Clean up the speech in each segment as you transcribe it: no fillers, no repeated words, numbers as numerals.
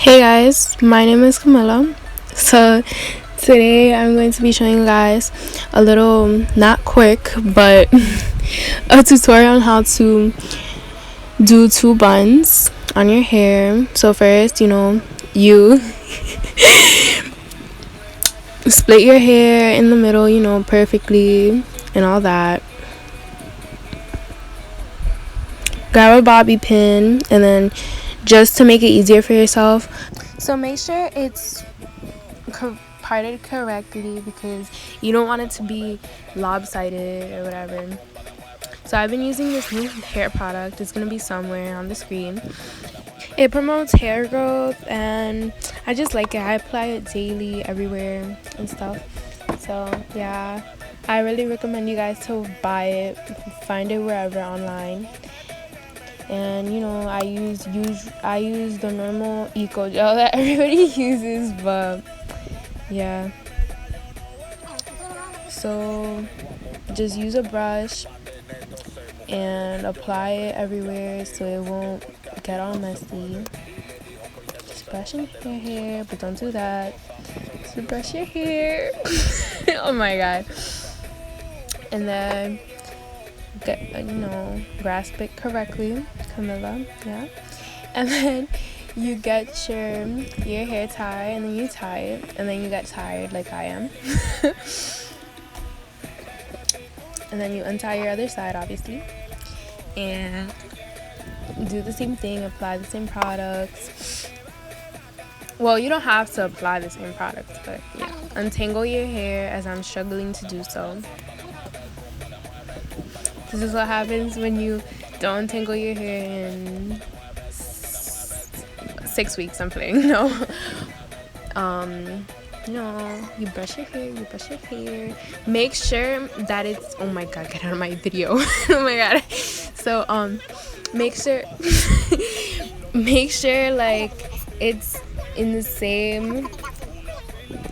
Hey guys, my name is Camilaaa. So today I'm going to be showing you guys a little, not quick, but a tutorial on how to do 2 buns on your hair. So first, you split your hair in the middle, perfectly and all that. Grab a bobby pin, and then just to make it easier for yourself, so make sure it's parted correctly because you don't want it to be lopsided or whatever. So I've been using this new hair product. It's gonna be somewhere on the screen. It promotes hair growth and I just like it. I apply it daily everywhere and stuff. So yeah, I really recommend you guys to buy it, find it wherever online. And I use the normal eco gel that everybody uses, but yeah. So just use a brush and apply it everywhere so it won't get all messy. Just brushing your hair, but don't do that. So brush your hair. Oh my god. And then grasp it correctly, Camilaaa, yeah. And then you get your hair tie, and then you tie it, and then you get tired like I am. And then you untie your other side, obviously, and do the same thing, apply the same products. Well, you don't have to apply the same products, but yeah, untangle your hair as I'm struggling to do so. This is what happens when you don't untangle your hair in 6 weeks. I'm playing. No. You brush your hair. Make sure that it's, oh my god, get out of my video. Oh my god. So make sure like it's in the same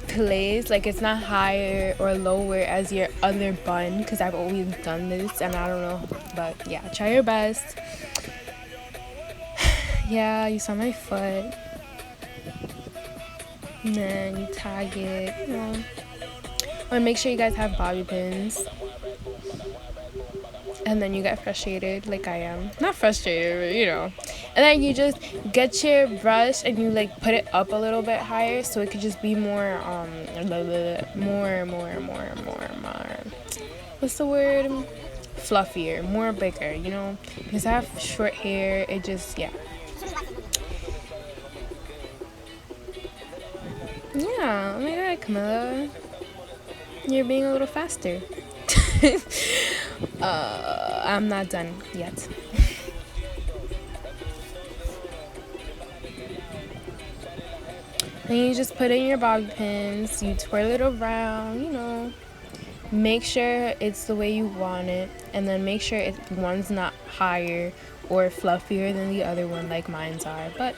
place, like it's not higher or lower as your other bun, because I've always done this and I don't know, but yeah, try your best. Yeah, you saw my foot. And then you tag it, and make sure you guys have bobby pins. And then you get frustrated like I am. Not frustrated, but and then you just get your brush and you like put it up a little bit higher so it could just be more more what's the word, fluffier, more bigger, because I have short hair. It just, yeah, oh my god, Camilaaa, you're being a little faster. I'm not done yet. Then you just put in your bobby pins, you twirl it around, make sure it's the way you want it, and then make sure one's not higher or fluffier than the other one like mine's are, but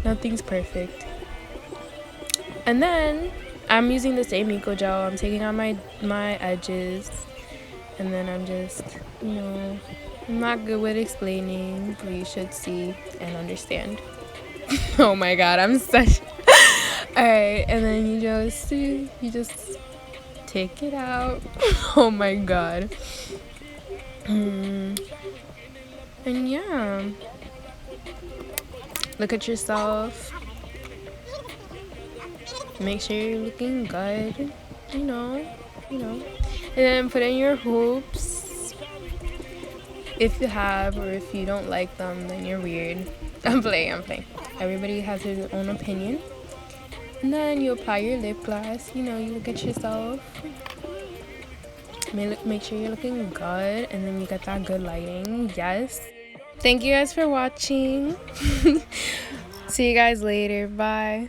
nothing's perfect. And then I'm using the same eco gel. I'm taking out my edges, and then I'm just, I'm not good with explaining, but you should see and understand. Oh my god, I'm such alright, and then you just take it out. Oh my god. And yeah, look at yourself, make sure you're looking good, and then put in your hoops if you have, or if you don't like them, then you're weird. I'm playing. Everybody has their own opinion. And then you apply your lip gloss. You look at yourself. Make sure you're looking good, and then you get that good lighting. Yes. Thank you guys for watching. See you guys later. Bye.